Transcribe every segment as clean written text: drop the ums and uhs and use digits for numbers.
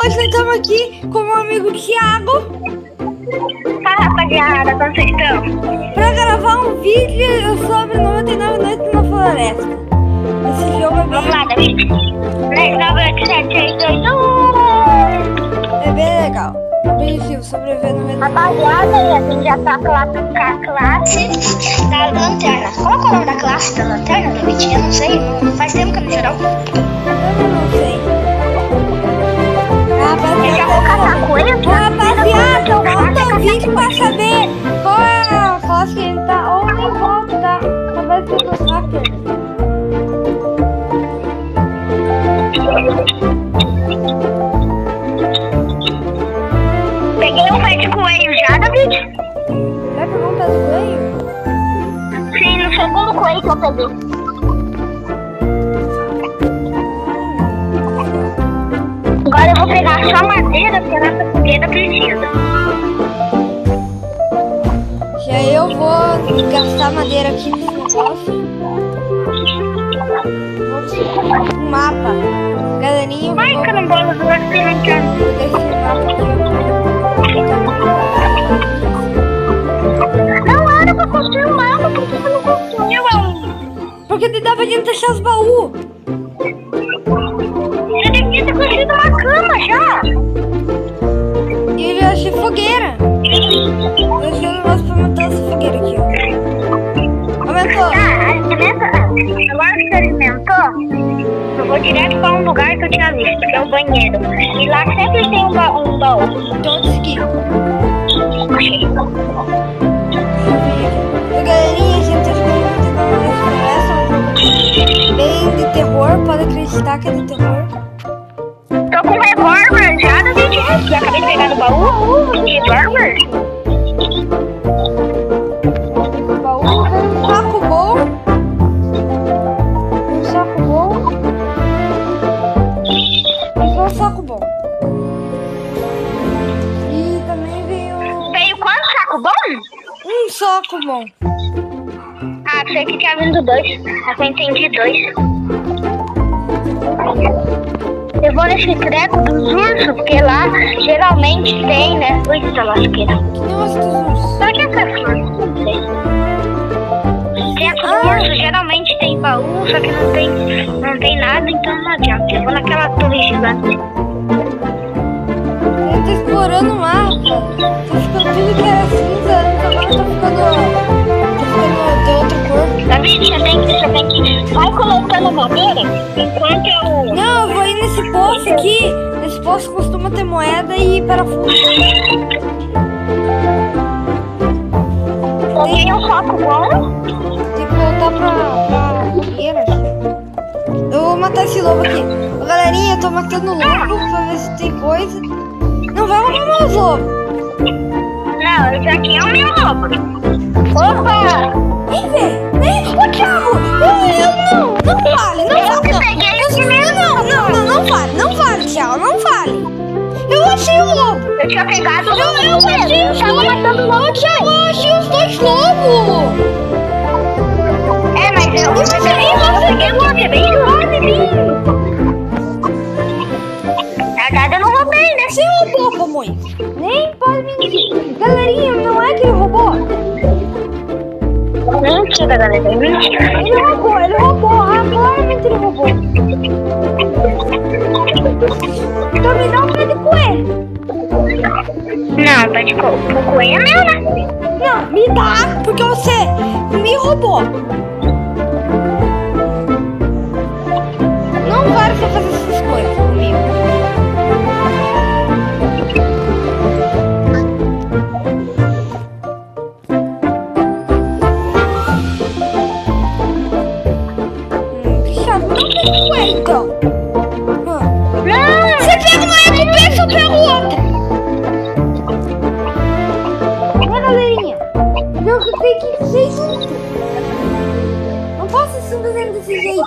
Hoje nós estamos aqui com o meu amigo Thiago. Fala, rapaziada, como vocês estão? Pra gravar um vídeo sobre 99 Noites na Floresta. Esse jogo é bem... Vamos lá, David. 987, 6, 2, 1. É bem legal. Objetivo, sobreviver no meio do... Rapaziada, a gente já tá lá com a classe da lanterna. Qual é o nome da classe da lanterna, David? Eu não sei, faz tempo que eu não jogo. Eu não sei. Eu já vou catar coelho. Rapaziada, volta o vídeo pra saber qual é a classe que ele tá. Ou nem volta, tá? Talvez eu tô hacker. Peguei um pé de coelho já, David? Vai pegar um pé de coelho? Sim, no segundo coelho que eu peguei. Agora eu vou pegar só madeira, porque a nossa fogueira precisa. Já eu vou gastar madeira aqui nesse negócio. Um mapa. Galerinha, eu Ai, vou carambola, eu vou experimentar. pegar esse mapa aqui. Não era pra construir um mapa, por que você não construiu? Porque te dá pra gente deixar os baús. Eu devia ter construído uma cama já. E eu já achei fogueira. Eu achei um negócio pra matar essa fogueira aqui, ó. Aumentou. Tá, alimenta. Agora que você alimentou, eu vou direto pra um lugar que eu tinha visto, que é o banheiro. E lá sempre tem um baú. Todos aqui. Achei. E galerinha, a gente tá jogando muito na floresta. Bem de terror, pode acreditar que é de terror. Tô com revólver já, David. Já acabei de pegar no baú. Revólver. Baú, um saco bom. Um saco bom. E só um saco bom. E também veio Veio quanto saco bom? um saco bom. Ah, sei que tinha vindo 2. Mas eu entendi 2. Eu vou nesse treco dos ursos, porque lá geralmente tem, né? Eita, lasqueira. Que negócio dos ursos? Pra que essa flor? Não sei. Treco do urso geralmente tem baú, só que não tem nada, então não adianta. Eu vou naquela torre gigante. Eu tô explorando o mapa. Tô ficando tudo que era cinza. Agora tá ficando de outra cor. David, você tem que... Vai colocando madeira enquanto eu... Não, eu vou ir nesse poço aqui. Nesse poço costuma ter moeda e parafuso. Peguei um saco bom. Tem que voltar pra fogueira. Eu vou matar esse lobo aqui. Ô, galerinha, eu tô matando o lobo pra ver se tem coisa. Não vai roubar meus lobos. Não, esse aqui é o meu lobo. Opa! Vem ver. Vem. Ô, Thiago. Não vale. Não vale, Thiago. Não vale. Eu achei o lobo. Eu tinha pegado o lobo. Eu achei os dois. Ô, Thiago, eu achei os dois lobos. É, mas eu peguei o lobo, é bem longe, na verdade eu não roubei, né? Você roubou, pamonha. Nem pode mentir. Galerinha, não é que ele roubou? Mentira, galera, mentira. Ele roubou. Claramente ele roubou. Então me dá um pé de coelho. Não, tá de coelho é meu, né? Não, me dá, porque você me roubou. Não vale você fazer essas coisas comigo. Thiago, não tem coelho, então. Não! Você pega uma recompensa, eu pego outra. Né, galerinha? O jogo tem que ser junto. Não posso simplesmente desse jeito.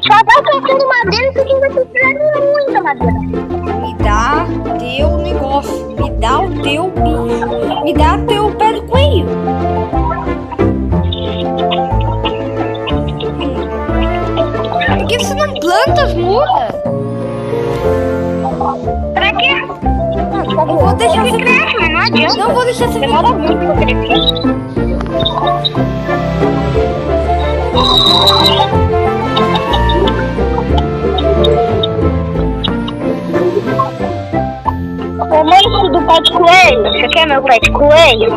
Só vai trocando madeira porque vai precisar muita madeira. Me dá teu negócio. Me dá o teu bicho. Me dá teu pé de coelho. Por que você não planta as mudas? quê? Eu vou deixar você ver. Cresce, mas não adianta. Não vou deixar você ver. Demora muito pra crescer. Ô, monstro do pé de coelho, você quer meu pé de coelho?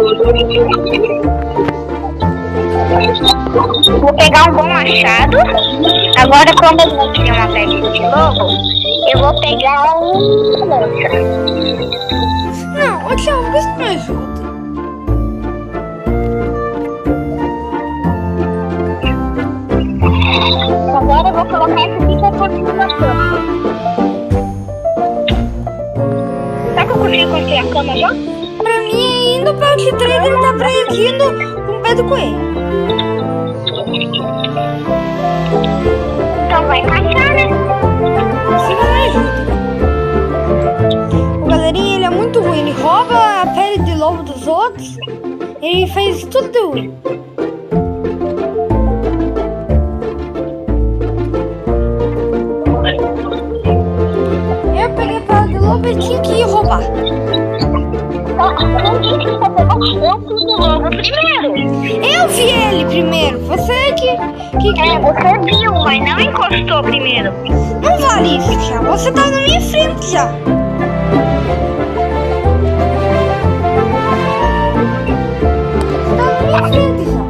Vou pegar um bom machado. Agora, quando eu vou criar uma pele de lobo, eu vou pegar um lança. Não, ô Thiago, por que você me ajuda? Agora eu vou colocar esse aqui pra pôr na cama. Será que eu consigo construir a cama já? Pra mim, indo pra esse trem, ele tá parecido com o pé do coelho. Então vai encaixar, né? Você não me ajuda. O galerinha, ele é muito ruim. Ele rouba a pele de lobo dos outros. Ele faz tudo de ruim. Eu peguei a pele de lobo e tinha que ir roubar. Eu disse que você pegou o lobo primeiro. Eu vi ele primeiro. Você que É, você viu, mas não encostou primeiro. não vale isso, Thiago. Você tá na minha frente já. Você tá na minha frente já.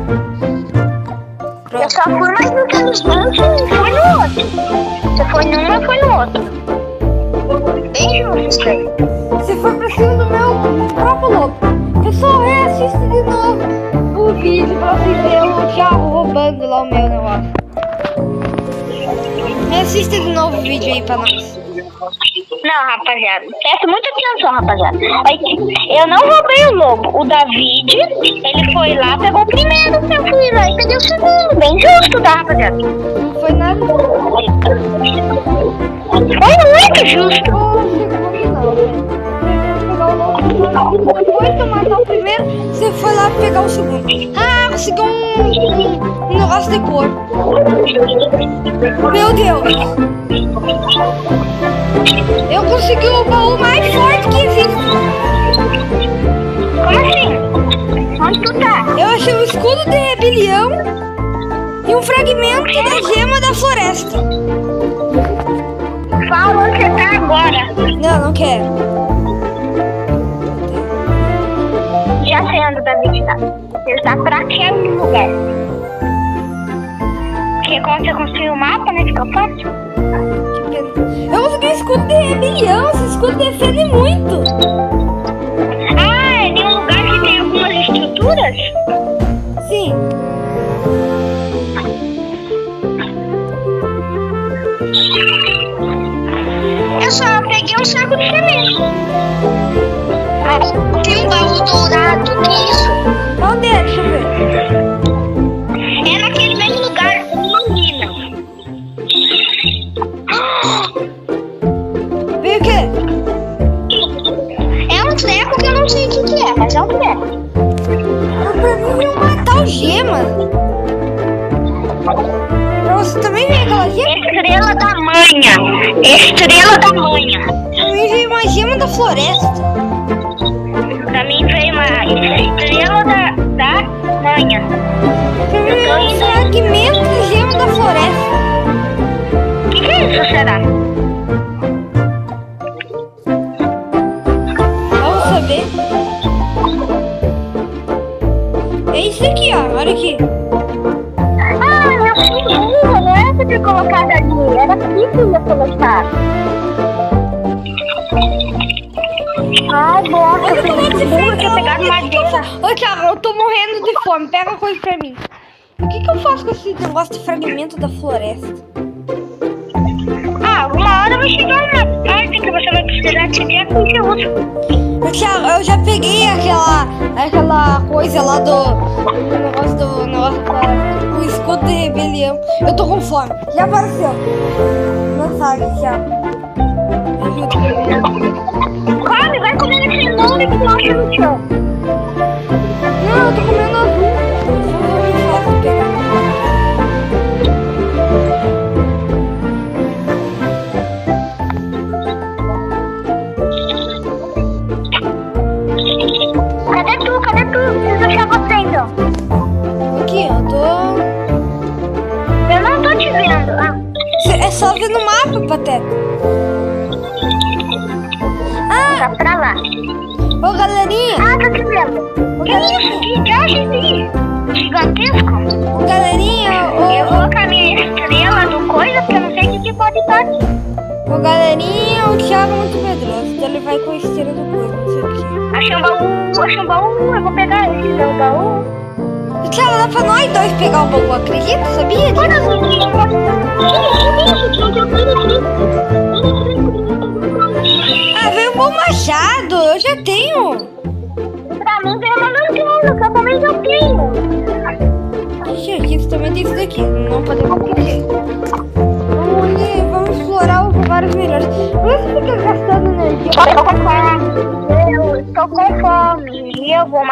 Eu só fui mais inteligente e fui no outro. Você foi num, eu fui no outro. Bem justo. Você foi pra cima do meu próprio lobo. Pessoal, reassista de novo o vídeo pra você ver o Thiago roubando lá o meu negócio. Reassista de novo o vídeo aí pra nós. Não, rapaziada, presta muita atenção, rapaziada. Eu não roubei o lobo. O David, ele foi lá, pegou o primeiro, eu fui lá e peguei o segundo. Bem justo, tá, rapaziada? Não foi nada. Foi muito justo. Ô, segundo não, velho. Pegar o lobo. Depois que eu matar o primeiro, você foi lá pegar o segundo. Ah, conseguiu um negócio de cor. Meu Deus. Eu consegui o baú mais forte que existe. Como assim? Onde tu tá? Eu achei um escudo de rebelião e um fragmento da gema da floresta. Fala onde você tá agora. Não, não quero. Já sei onde o David tá. Ele tá pra aquele lugar. Porque quando você construir o mapa, né, fica fácil. Que pena. Eu consegui um escudo de rebelião. Esse escudo defende muito. Ah, é de um lugar que tem algumas estruturas? Sim. Eu só peguei um saco de semente. Ah, tem um baú dourado, que isso? Onde é? Deixa eu ver. É naquele mesmo lugar, uma mina. Veio o quê? É um treco que eu não sei o que é, mas é um treco. Pra mim veio uma tal gema. Pra você também veio aquela gema? Estrela da manha. Estrela da manha. Pra mim veio uma gema da floresta. Pra mim veio uma estrela da manha. Pra mim veio um fragmento de gema da floresta. O que é isso, será? Vamos saber. É isso aqui, ó. Olha aqui. Ah, eu fui burra, não era pra ter colocado ali. Era aqui que eu ia colocar. Ai, bosta, Olha eu que fui você burra, tinha pegado madeira. Ô, Thiago, eu tô morrendo de fome. Pega uma coisa pra mim. O que eu faço com esse negócio de fragmento da floresta? Ah, uma hora vai chegar uma parte que você vai precisar de seguir a conteúdo. Ô, Thiago, eu já peguei aquela coisa lá do negócio o escudo de rebelião. Eu tô com fome. Já apareceu. Mensagem, Thiago. Me ajuda. Come, vai comer esse nome que mostra no chão. Não, eu tô comendo azul. Azul é muito fácil de pegar. no mapa, Pateta? Tá pra lá. Ô, galerinha. Ah, tá te vendo. Que isso? Que viagem é esse? Gigantesco? Ô, galerinha. Eu vou com a minha estrela do coisa, porque eu não sei o que pode estar aqui. Ô, galerinha, o Thiago é muito medroso, então ele vai com a esteira do coisa, não sei o quê. Achei um baú, eu vou pegar esse meu baú. Thiago, dá pra nós dois pegar o baú, acredita? Sabia disso? Olha, Ah, veio um bom machado, eu já tenho. pra mim veio uma lanterna, que eu também já tenho. Ixi, aqui você também tem isso daqui, não podemos esquecer. Vamos explorar os lugares melhores. Por que você fica gastando energia? Eu estou com fome, eu vou matar.